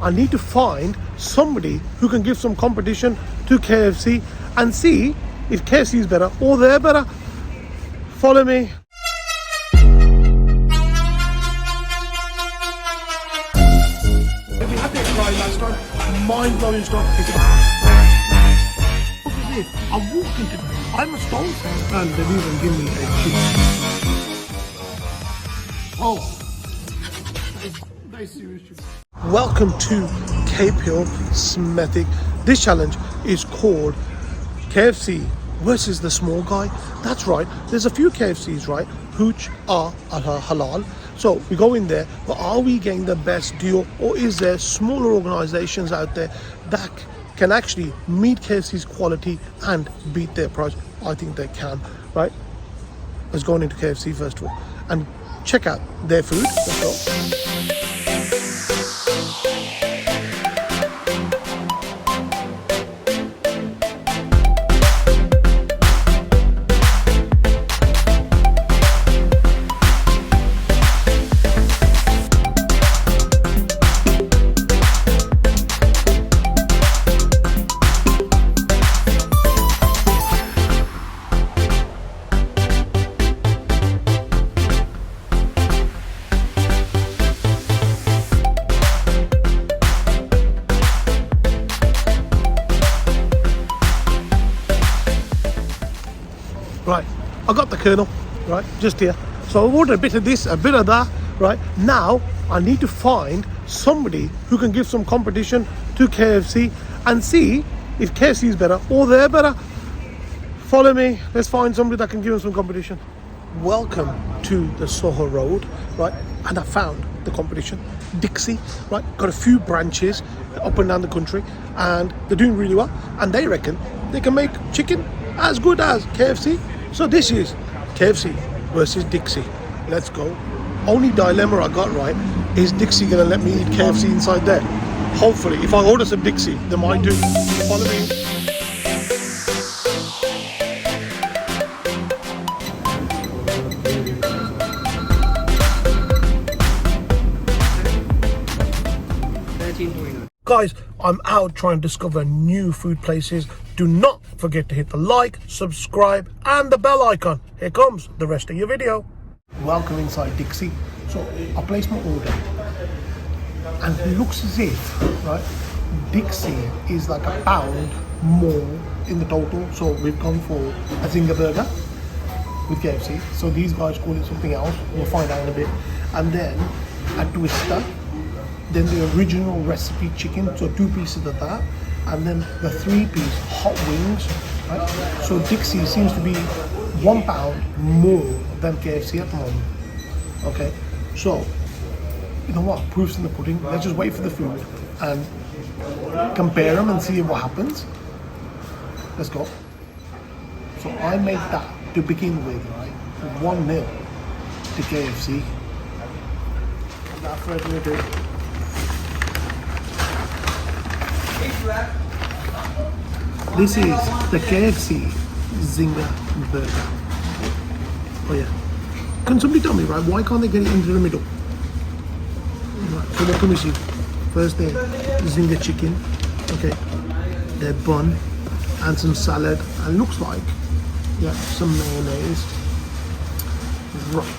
I need to find somebody who can give some competition to KFC and see if KFC is better or they're better. Follow me. We had this guy last time, mind-blowing stuff. I walked into it, I'm a stone, and they didn't even give me a cheese. Oh, very serious. Welcome to Cape Hill Smethic. This challenge is called KFC versus the small guy. That's right, there's a few KFCs, right, which are halal. So we go in there, but are we getting the best deal, or is there smaller organizations out there that can actually meet KFC's quality and beat their price? I think they can, right? Let's go on into KFC first of all and check out their food. Let's go. Right, I got the kernel, right, just here. So I ordered a bit of this, a bit of that, right. Now I need to find somebody who can give some competition to KFC and see if KFC is better or they're better. Follow me, let's find somebody that can give us some competition. Welcome to the Soho Road, right, and I found the competition. Dixy, right, got a few branches up and down the country and they're doing really well, and they reckon they can make chicken as good as KFC. So this is KFC versus Dixy. Let's go. Only dilemma I got right is Dixy gonna let me eat KFC inside there? Hopefully, if I order some Dixy, they might do. Follow me. Guys, I'm out trying to discover new food places. Do not forget to hit the like, subscribe and the bell icon. Here comes the rest of your video. Welcome inside Dixy. So I placed my order and it looks as if, right, Dixy is like £1 more in the total. So we've gone for a Zinger burger with KFC. So these guys call it something else. We'll find out in a bit. And then a Twister. Then the original recipe chicken, so 2 pieces of that, and then the 3-piece hot wings, right? So Dixy seems to be £1 more than KFC at the moment. Okay, so you know what? Proof's in the pudding. Let's just wait for the food and compare them and see what happens. Let's go. So I made that to begin with, right? 1-0 to KFC. Without further ado. This is the KFC Zinger burger. Oh yeah. Can somebody tell me, right, why can't they get it into the middle? Right, so what can we see? First their Zinger chicken, okay, their bun and some salad, and looks like, yeah, some mayonnaise. Right.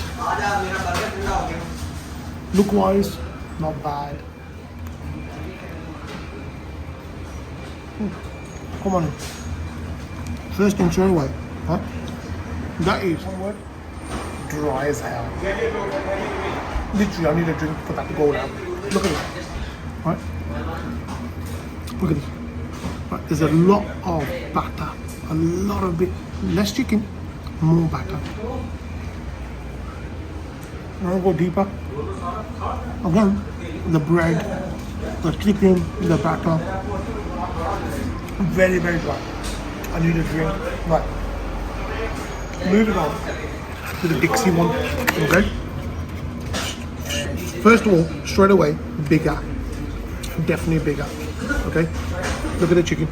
Look wise, not bad. Come on. First thing straight away, huh? That is dry as hell. Literally, I need a drink for that to go down. Look at this. Right? Look at this. Right, there's a lot of batter. A lot of bit less chicken, more batter. I'll go deeper. Again, the bread, the chicken, the batter. Very, very dry. I need a drink. Right. Moving on to the Dixy one. Okay. First of all, straight away, bigger. Definitely bigger. Okay. Look at the chicken.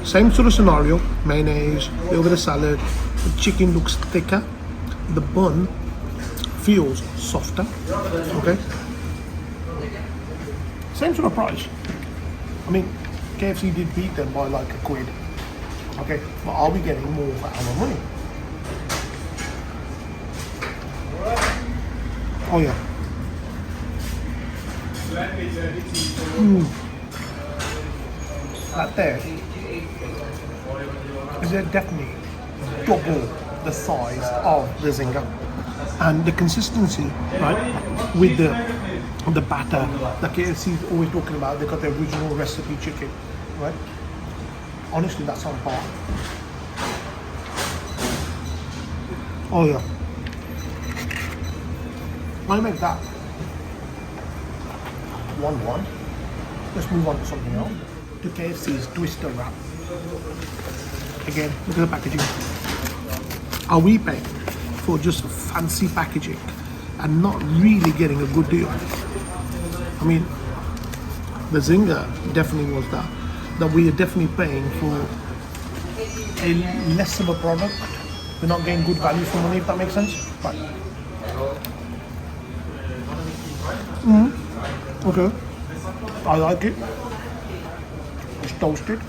Same sort of scenario. Mayonnaise, a little bit of salad. The chicken looks thicker. The bun feels softer. Okay. Same sort of price. I mean, KFC did beat them by like £1. Okay, but are we getting more for our money? Oh yeah. That there is definitely double the size of the Zinger, and the consistency, right, with the batter that KFC is always talking about. They got the original recipe chicken, right? Honestly, that's on par. Oh yeah. I make that 1-1. Let's move on to something else. To KFC's Twister wrap. Again, look at the packaging. Are we paying for just fancy packaging and not really getting a good deal? I mean, the Zinger definitely was that we are definitely paying for a less of a product. We're not getting good value for money, if that makes sense. Right. Okay. I like it. It's toasted.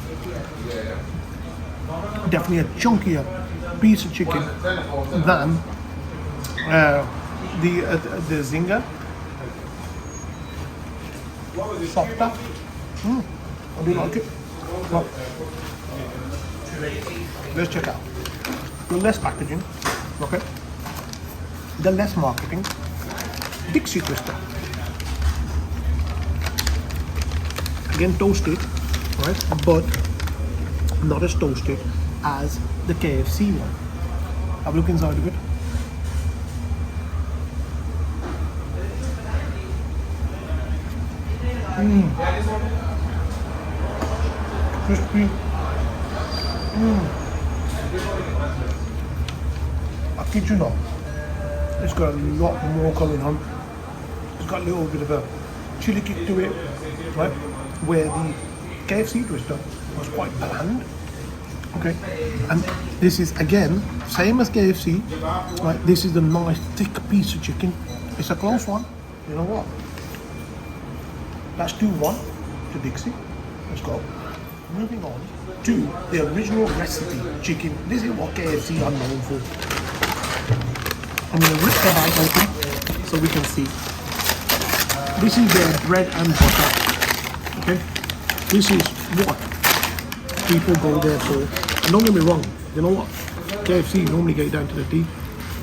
Definitely a chunkier piece of chicken than the Zinger. Softer. I do like it. Well, let's check out. The less packaging, okay. The less marketing. Dixy Twister. Again, toasted, right? But not as toasted as the KFC one. Have a look inside of it. Crispy. I kid you not, it's got a lot more going on. It's got a little bit of a chili kick to it, right? Where the KFC Twister was quite bland. Okay, and this is again same as KFC, right? This is a nice thick piece of chicken. It's a close one. You know what? That's 2-1 to Dixie. Let's go. Moving on to the original recipe chicken. This is what KFC are known for. I'm going to rip the bag open so we can see. This is their bread and butter. Okay, this is what people go there for. And don't get me wrong, you know what? KFC normally get down to the teeth.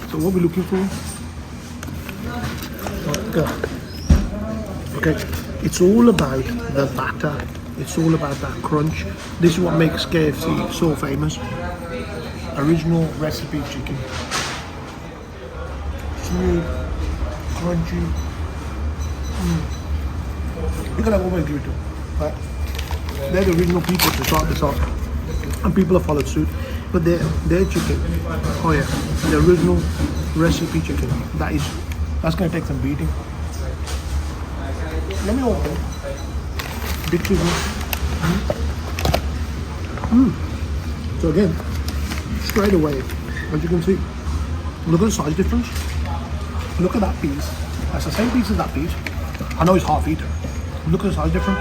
So what we're looking for? Okay, it's all about the batter. It's all about that crunch. This is what makes KFC so famous. Original recipe chicken. Smooth, crunchy. You're gonna always give it to them, right? They're the original people to start this off, and people have followed suit. But their chicken, oh yeah, the original recipe chicken. That's gonna take some beating. Let me open Dixie. So again, straight away, as you can see, look at the size difference. Look at that piece. That's the same piece as that piece. I know it's half eaten. Look at the size difference.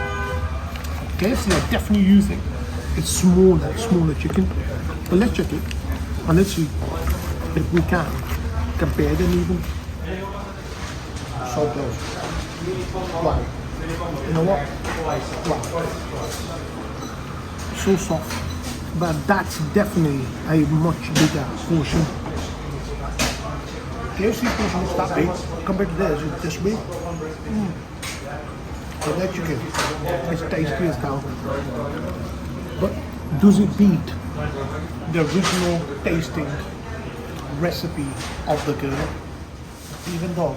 KFC are definitely using its smaller chicken. But let's check it and let's see if we can compare them even. So close. Wow. You know what? Wow. So soft. But that's definitely a much bigger portion. KFC portion is that big compared to theirs, it's this big. So their chicken is tasty as hell. But does it beat the original tasting recipe of the girl? Even though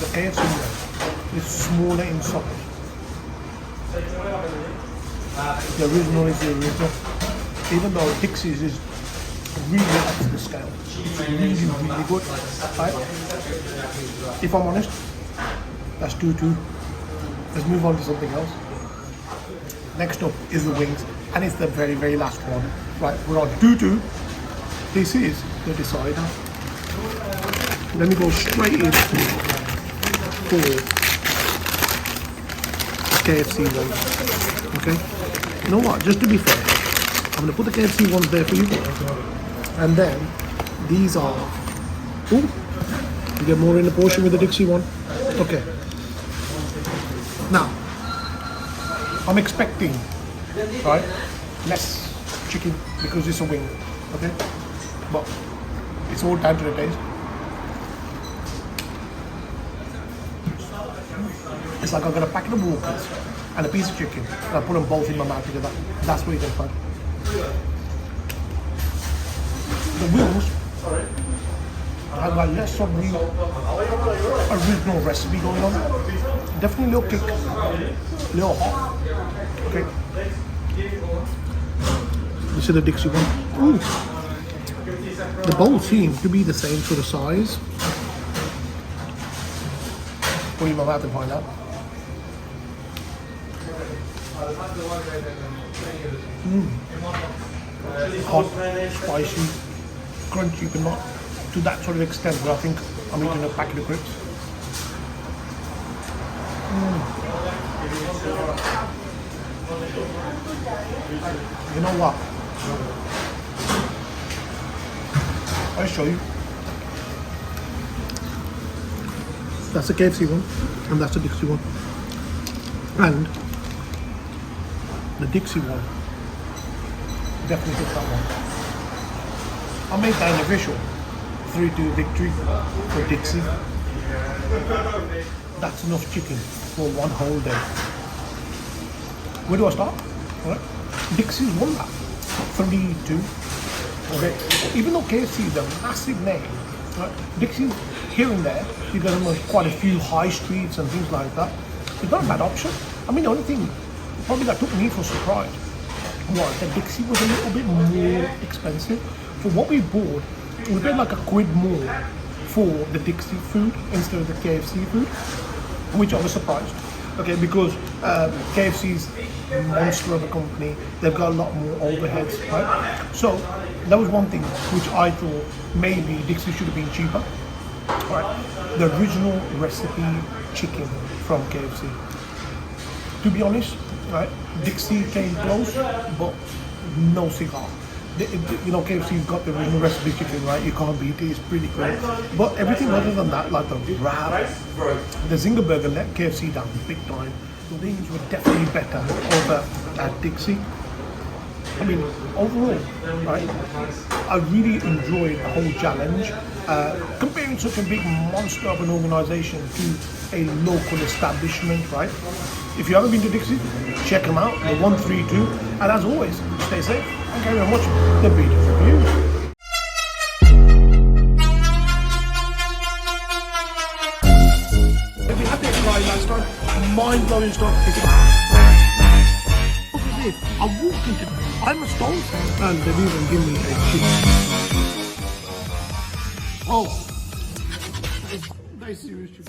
the KFC one is smaller in size. The original is the original. Even though Dixie's is really up to the scale. It's really good. Right? If I'm honest, that's 2-2. Let's move on to something else. Next up is the wings, and it's the very, very last one. Right, we're on 2-2. This is the decider. Let me go straight in for KFC one. Okay. You know what? Just to be fair, I'm gonna put the KFC ones there for you, and then these are. Ooh, you get more in the portion with the Dixy one. Okay. Now, I'm expecting, right, less chicken because it's a wing. Okay, but it's all down to the taste. It's like I've got a packet of Walkers and a piece of chicken, and I put them both in my mouth together. That's what you're gonna find. The wings have got less of the original recipe going on. Definitely a little kick, a little hot. Okay. This is the Dixy one. Ooh. The bowl seems to be the same sort of size. Put it in my mouth and find out. Hot, spicy, crunchy, but not to that sort of extent where I think I'm eating a packet of crisps. You know what? I'll show you. That's the KFC one, and that's the Dixy one. And the Dixy one, definitely took that one. I'll make that an official 3-2 victory for Dixy. That's enough chicken for one whole day. Where do I start? All right. Dixy's won that 3-2. Okay. Even though KFC is a massive name, right? Dixy's here and there, you got quite a few high streets and things like that. It's not a bad option. I mean, the only thing probably that took me for surprise was that Dixy was a little bit more expensive. For what we bought, we paid like £1 more for the Dixy food instead of the KFC food, which I was surprised. Okay, because KFC's a monster of a company, they've got a lot more overheads, right? So that was one thing which I thought maybe Dixy should have been cheaper. Right, the original recipe chicken from KFC. To be honest, right, Dixy came close, but no cigar. You know, KFC's got the original recipe chicken, right? You can't beat it. It's pretty cool. But everything other than that, like the wrap, the Zinger burger, let KFC down big time. The wings were definitely better over at Dixy. I mean, overall, right, I really enjoyed the whole challenge. Comparing such a big monster of an organization to a local establishment, right? If you haven't been to Dixy, check them out. They're 132. And as always, stay safe and carry on watching the Bearded Review. If you had that guy last time, mind-blowing stuff. I walked into I'm a stone and they didn't even give me a chip. Oh, that is serious.